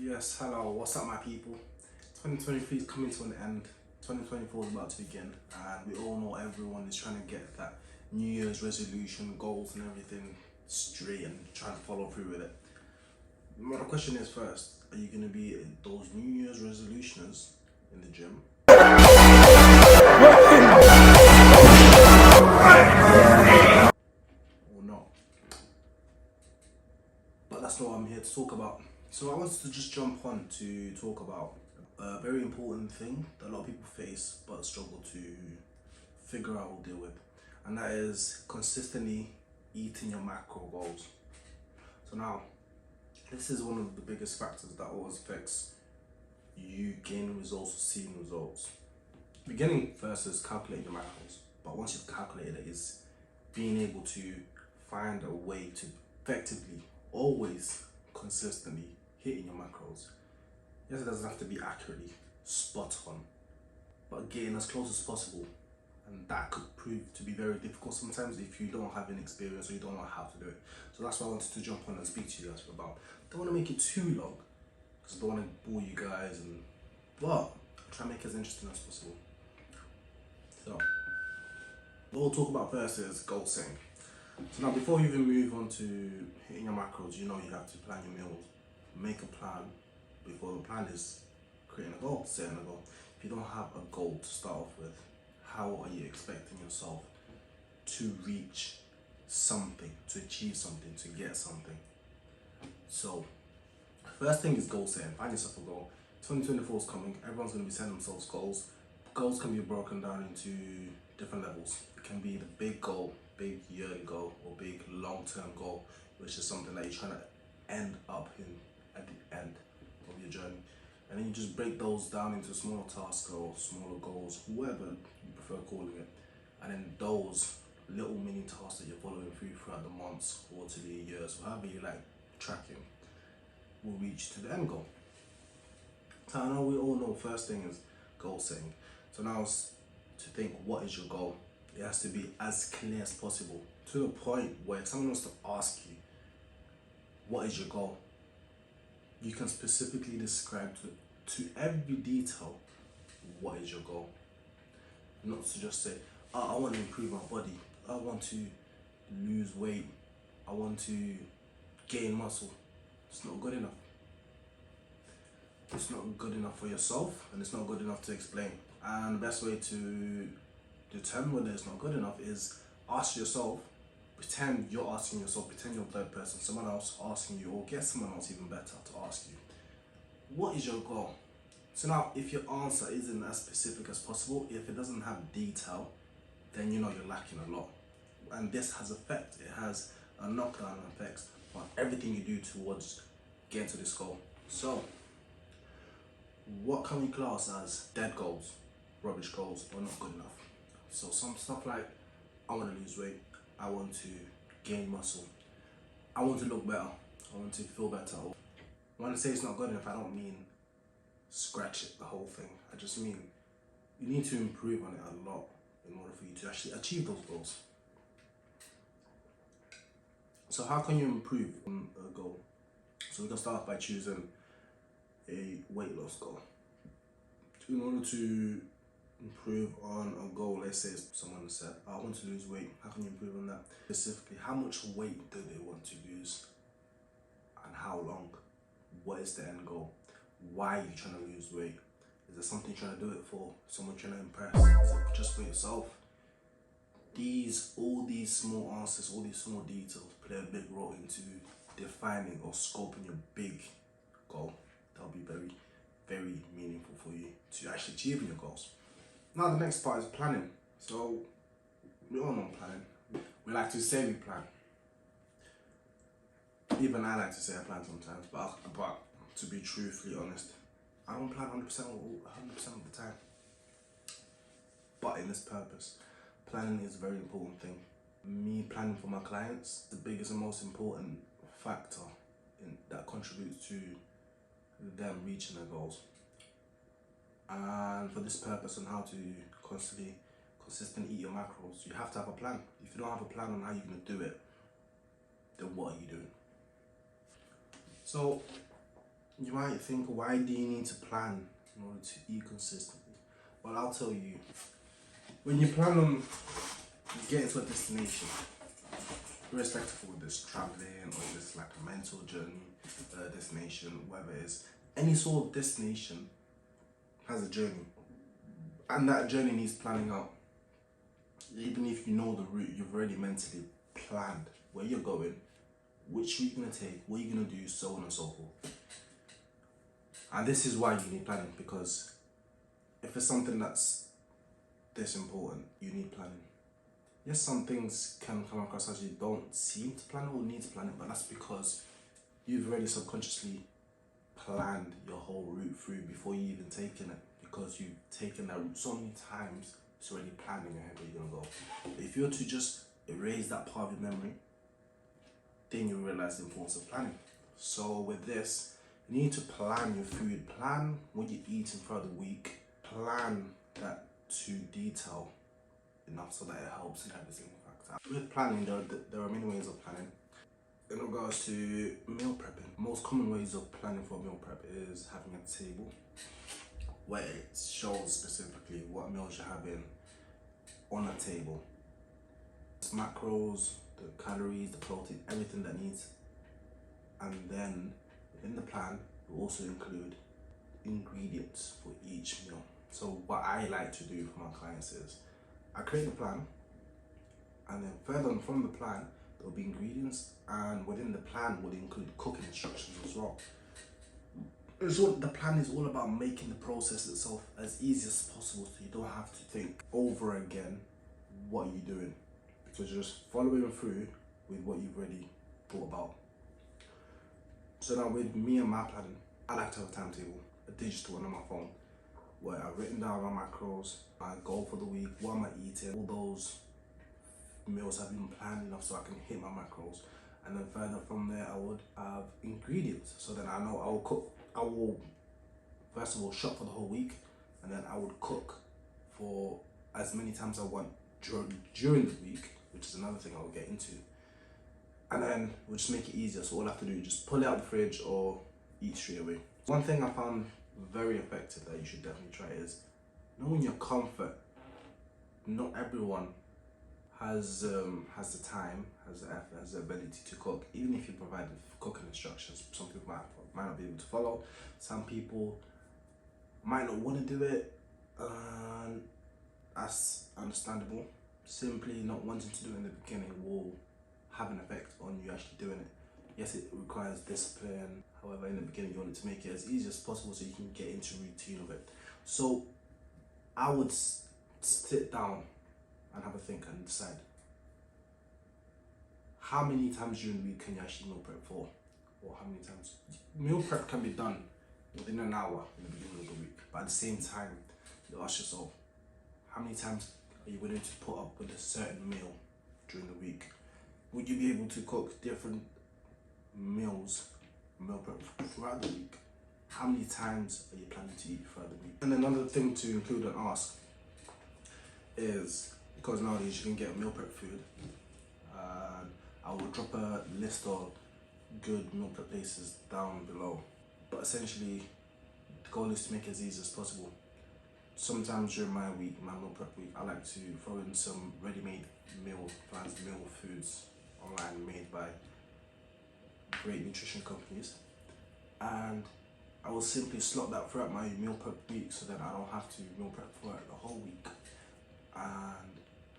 Yes, hello, what's up my people? 2023 is coming to an end, 2024 is about to begin, and we all know everyone is trying to get that New Year's resolution, goals and everything straight and trying to follow through with it. My question is first, are you going to be those New Year's resolutioners in the gym? Or not? But that's not what I'm here to talk about. So I wanted to just jump on to talk about a very important thing that a lot of people face but struggle to figure out or deal with, and that is consistently eating your macro goals. So now, this is one of the biggest factors that always affects you gaining results or seeing results. Beginning first is calculating your macros, but once you've calculated it, is being able to find a way to effectively, always, consistently hitting your macros. Yes, it doesn't have to be accurately spot on, but getting as close as possible. And that could prove to be very difficult sometimes if you don't have any experience or you don't know how to do it. So that's why I wanted to jump on and speak to you guys about. Don't want to make it too long because I don't want to bore you guys, but I'll try to make it as interesting as possible. So what we'll talk about first is goal setting. So now before you even move on to hitting your macros, you know you have to plan your meals, make a plan before the plan is creating a goal, setting a goal. If you don't have a goal to start off with, how are you expecting yourself to reach something, to achieve something, to get something? So, first thing is goal setting. Find yourself a goal. 2024 is coming. Everyone's going to be setting themselves goals. Goals can be broken down into different levels. It can be the big goal, big yearly goal, or big long-term goal, which is something that you're trying to end up in at the end of your journey. And then you just break those down into smaller tasks or smaller goals, whoever you prefer calling it. And then those little mini tasks that you're following throughout the months, quarterly, years, however you like tracking, will reach to the end goal. So I know we all know first thing is goal setting. So now it's to think, what is your goal? It has to be as clear as possible, to the point where if someone wants to ask you, what is your goal? You can specifically describe to every detail what is your goal. Not to just say, oh, I want to improve my body, I want to lose weight, I want to gain muscle. It's not good enough. It's not good enough for yourself, and it's not good enough to explain. And the best way to determine whether it's not good enough is ask yourself, pretend you're asking yourself, pretend you're a third person, someone else asking you, or get someone else even better to ask you, what is your goal? So now, if your answer isn't as specific as possible, if it doesn't have detail, then you know you're lacking a lot. And this has effect, it has a knockdown effect on everything you do towards getting to this goal. So, what can we class as dead goals, rubbish goals, or not good enough? So some stuff like, I want to lose weight, I want to gain muscle, I want to look better, I want to feel better. When I say it's not good enough, I don't mean scratch it, the whole thing. I just mean you need to improve on it a lot in order for you to actually achieve those goals. So how can you improve on a goal? So we can start by choosing a weight loss goal. In order to improve on a goal, let's say someone said, I want to lose weight, how can you improve on that? Specifically, how much weight do they want to lose and how long? What is the end goal? Why are you trying to lose weight? Is there something you're trying to do it for? Someone trying to impress? Is it just for yourself? All these small answers, all these small details play a big role into defining or scoping your big goal. That'll be very, very meaningful for you to actually achieving your goals. Now the next part is planning. So we all know planning. We like to say we plan. Even I like to say I plan sometimes, but to be truthfully honest, I don't plan 100% of the time. But in this purpose, planning is a very important thing. Me planning for my clients, the biggest and most important factor that contributes to them reaching their goals. And for this purpose on how to consistently eat your macros, you have to have a plan. If you don't have a plan on how you're going to do it, then what are you doing? So You might think, why do you need to plan in order to eat consistently? Well, I'll tell you. When you plan on getting to a destination, irrespective of this traveling or this like a mental journey, destination, whatever it is, any sort of destination has a journey, and that journey needs planning out. Even if you know the route, you've already mentally planned where you're going, which route you're gonna take, what you're gonna do, so on and so forth. And this is why you need planning, because if it's something that's this important, you need planning. Yes, some things can come across as you don't seem to plan it or need to plan it, but that's because you've already subconsciously planned your whole route through before you even taken it, because you've taken that route so many times. It's already planned in your head where you're gonna go. But if you were to just erase that part of your memory, then you realize the importance of planning. So with this, you need to plan your food, plan what you're eating throughout the week, plan that to detail enough so that it helps in every single factor. With planning, there are many ways of planning. In regards to meal prepping, most common ways of planning for meal prep is having a table where it shows specifically what meals you're having on a table. It's macros, the calories, the protein, everything that needs. And then in the plan, we also include ingredients for each meal. So what I like to do for my clients is I create a plan, and then further on from the plan, there'll be ingredients, and within the plan would include cooking instructions as well. The plan is all about making the process itself as easy as possible, so you don't have to think over again what you're doing, because you're just following through with what you've already thought about. So now with me and my planning, I like to have a timetable, a digital one on my phone, where I've written down my macros, my goal for the week, what am I eating, all those meals have been planned enough so I can hit my macros. And then further from there, I would have ingredients, so then I know I will cook. I will first of all shop for the whole week, and then I would cook for as many times I want during the week, which is another thing I will get into. And then we'll just make it easier, so all I have to do is just pull it out the fridge or eat straight away. One thing I found very effective that you should definitely try is knowing your comfort. Not everyone has the time, has the effort, has the ability to cook. Even if you provide cooking instructions, some people might not be able to follow. Some people might not want to do it, and that's understandable. Simply not wanting to do it in the beginning will have an effect on you actually doing it. Yes, it requires discipline. However, in the beginning, you want it to make it as easy as possible so you can get into routine of it. So I would sit down and have a think and decide how many times during the week can you actually meal prep for, or how many times. Meal prep can be done within an hour in the beginning of the week, but at the same time, you ask yourself, how many times are you willing to put up with a certain meal during the week? Would you be able to cook different meals, meal prep throughout the week? How many times are you planning to eat throughout the week? And another thing to include and ask is, because nowadays you can get meal prep food, I will drop a list of good meal prep places down below. But essentially, the goal is to make it as easy as possible. Sometimes during my week, my meal prep week, I like to throw in some ready-made meal plans, meal foods online made by great nutrition companies, and I will simply slot that throughout my meal prep week, so that I don't have to meal prep for the whole week, and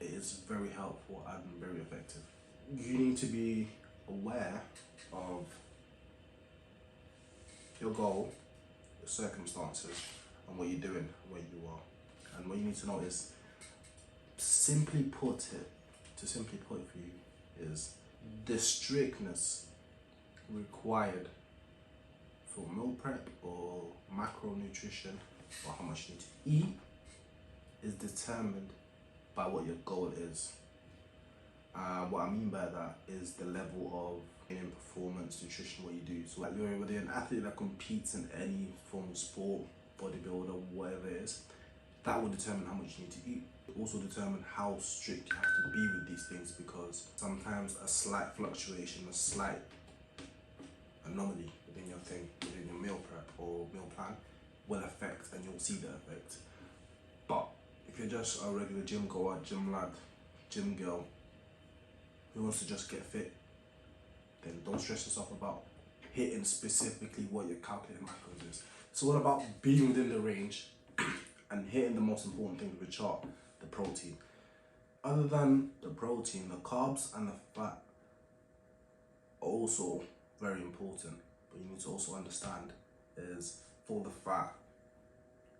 it is very helpful and very effective. You need to be aware of your goal, your circumstances, and what you're doing, where you are. And what you need to know is, to simply put it for you, is the strictness required for meal prep or macronutrition, or how much you need to eat, is determined by what your goal is. What I mean by that is the level of in performance, nutrition, what you do. So like whether you're an athlete that competes in any form of sport, bodybuilder, whatever it is, that will determine how much you need to eat. It will also determine how strict you have to be with these things, because sometimes a slight fluctuation, a slight anomaly within your meal prep or meal plan will affect, and you'll see the effect. But if you're just a regular gym goer, gym lad, gym girl who wants to just get fit, then don't stress yourself about hitting specifically what your calculated macros is. It's all about being within the range and hitting the most important thing with the chart, the protein. Other than the protein, the carbs and the fat are also very important, but you need to also understand is for the fat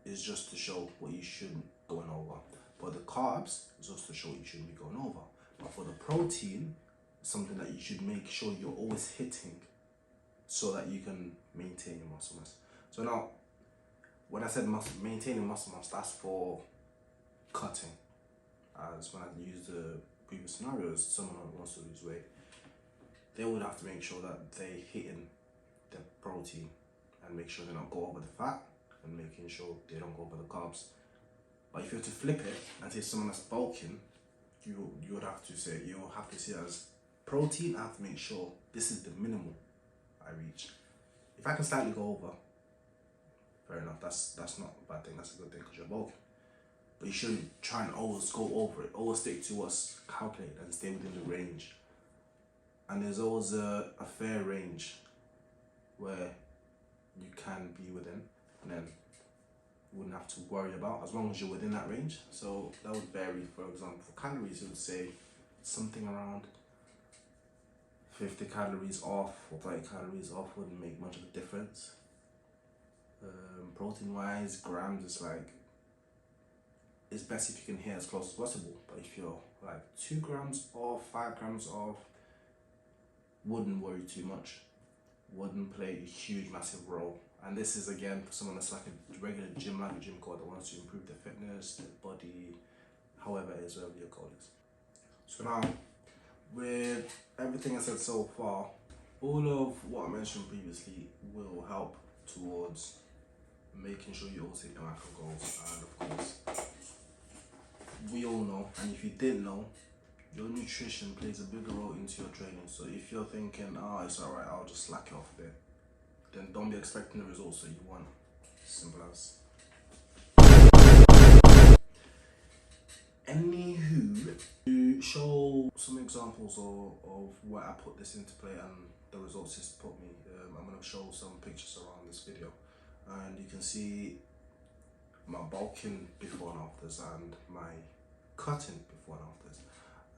is just to show what you shouldn't be going over, but the carbs is just to show what you shouldn't be going over. But for the protein, it's something that you should make sure you're always hitting so that you can maintain your muscle mass. So now, when I said maintaining muscle mass, that's for cutting. As when I used the previous scenarios, someone who wants to lose weight, they would have to make sure that they're hitting the protein and make sure they don't go over the fat and making sure they don't go over the carbs. But if you were to flip it and say someone that's bulking, you would have to say, you'll have to see it as protein. I have to make sure this is the minimum I reach. If I can slightly go over, fair enough, that's not a bad thing, that's a good thing because you're bulking. But you shouldn't try and always go over it, always stick to what's calculated and stay within the range. And there's always a fair range where you can be within, and then you wouldn't have to worry about as long as you're within that range. So that would vary. For example, for calories, it would say something around 50 calories off or 30 calories off wouldn't make much of a difference. Protein wise, grams, is like, it's best if you can hit as close as possible. But if you're like 2 grams off, 5 grams off, wouldn't worry too much, wouldn't play a huge massive role. And this is again for someone that's like a regular gym, like a gym goer that wants to improve their fitness, their body, however it is, whatever your goal is. So now, with everything I said so far, all of what I mentioned previously will help towards making sure you always hit your macro goals. And of course, we all know, and if you didn't know, your nutrition plays a bigger role into your training. So if you're thinking, oh, it's alright, I'll just slack it off a bit, then don't be expecting the results that you want. Simple as. Anywho, to show some examples of where I put this into play and the results it's put me, I'm going to show some pictures around this video, and you can see my bulking before and afters and my cutting before and afters.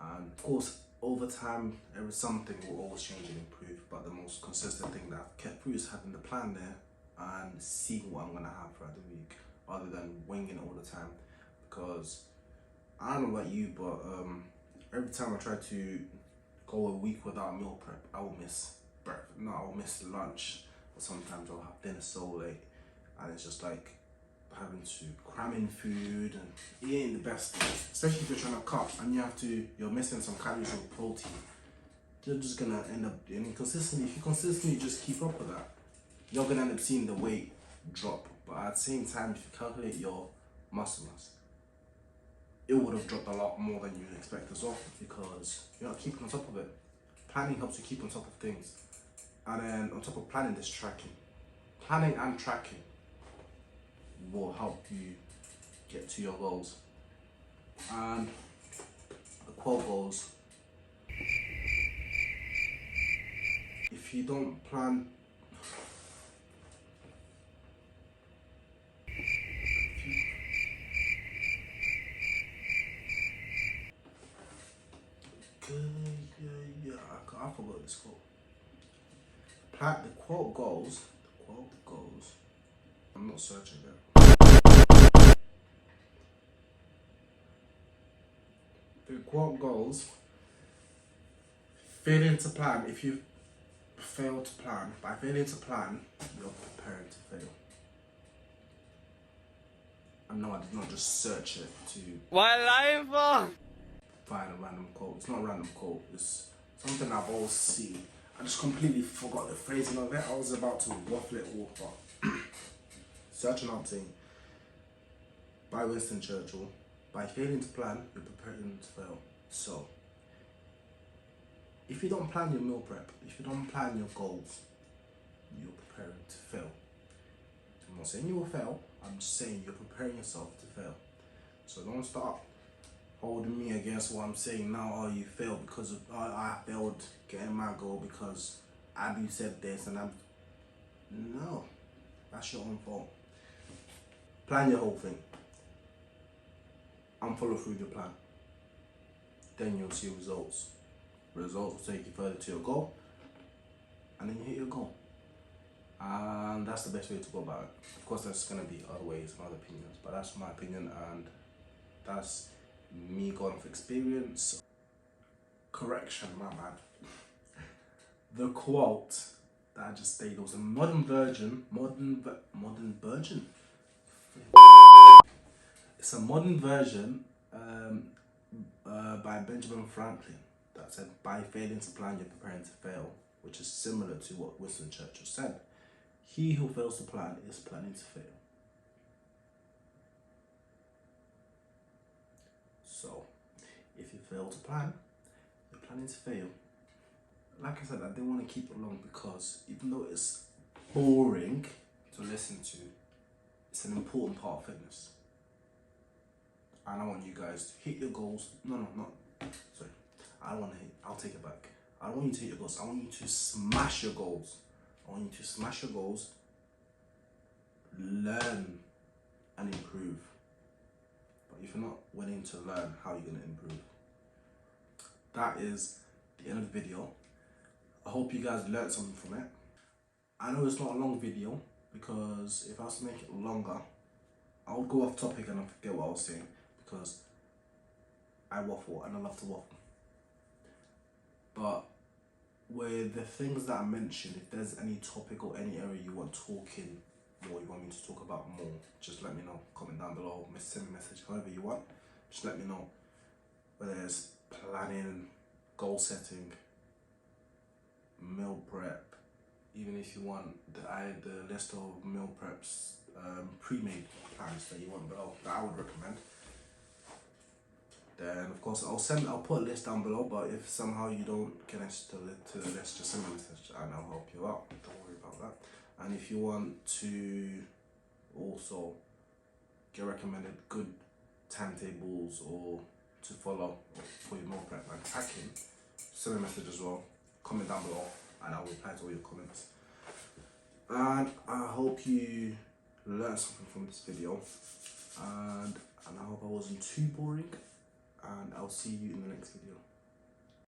And of course, over time, something will always change and improve, but the most consistent thing that I've kept through is having the plan there and seeing what I'm going to have throughout the week, rather than winging it all the time. Because I don't know about you, but every time I try to go a week without meal prep, I will miss breakfast. No, I will miss lunch, or sometimes I'll have dinner so late, and it's just like having to cram in food, and it ain't the best thing, especially if you're trying to cut and you're missing some calories of protein. You're just gonna end up doing inconsistently. If you consistently just keep up with that, you're gonna end up seeing the weight drop. But at the same time, if you calculate your muscle mass, it would have dropped a lot more than you expect as well, because you're not keeping on top of it. Planning helps you keep on top of things, and then on top of planning, there's tracking. Planning and tracking will help you get to your goals. And the quote goes, if you don't plan, I forgot this quote. The quote goes, I'm not searching it. The quote goes, failing to plan, if you fail to plan, by failing to plan, you're preparing to fail. And no, I did not just search it to find a random quote. It's not a random quote, it's something I've always seen. I just completely forgot the phrasing of it. I was about to waffle it all, but searching up saying, by Winston Churchill, by failing to plan, you're preparing to fail. So, if you don't plan your meal prep, if you don't plan your goals, you're preparing to fail. I'm not saying you will fail, I'm just saying you're preparing yourself to fail. So don't start holding me against what I'm saying now. Oh, you failed because of, I failed getting my goal because Abby said this and I'm, no, that's your own fault. Plan your whole thing and follow through your plan. Then you'll see results. Results will take you further to your goal, and then you hit your goal. And that's the best way to go about it. Of course, there's gonna be other ways and other opinions, but that's my opinion, and that's me going off experience. Correction, my bad. The quote that I just stated was a modern version. It's a modern version by Benjamin Franklin that said, "By failing to plan, you're preparing to fail," which is similar to what Winston Churchill said. He who fails to plan is planning to fail. So, if you fail to plan, you're planning to fail. Like I said, I didn't want to keep it long because even though it's boring to listen to, it's an important part of fitness. And I want you guys to hit your goals. Sorry. I don't want to hit, I'll take it back. I don't want you to hit your goals. I want you to smash your goals. I want you to smash your goals, learn and improve. But if you're not willing to learn, how are you going to improve? That is the end of the video. I hope you guys learned something from it. I know it's not a long video because if I was to make it longer, I would go off topic and I forget what I was saying because I waffle and I love to waffle. But with the things that I mentioned, if there's any topic or any area you want talking more, you want me to talk about more, just let me know. Comment down below, send me a message, however you want. Just let me know. Whether it's planning, goal setting, meal prep, even if you want the list of meal preps, pre-made plans that you want below, that I would recommend. Then of course I'll put a list down below, but if somehow you don't get access to the list, just send me a message and I'll help you out. Don't worry about that. And if you want to also get recommended good timetables or to follow for your meal prep and packing, send me a message as well. Comment down below and I'll reply to all your comments. And I hope you learned something from this video, and I hope I wasn't too boring, and I'll see you in the next video.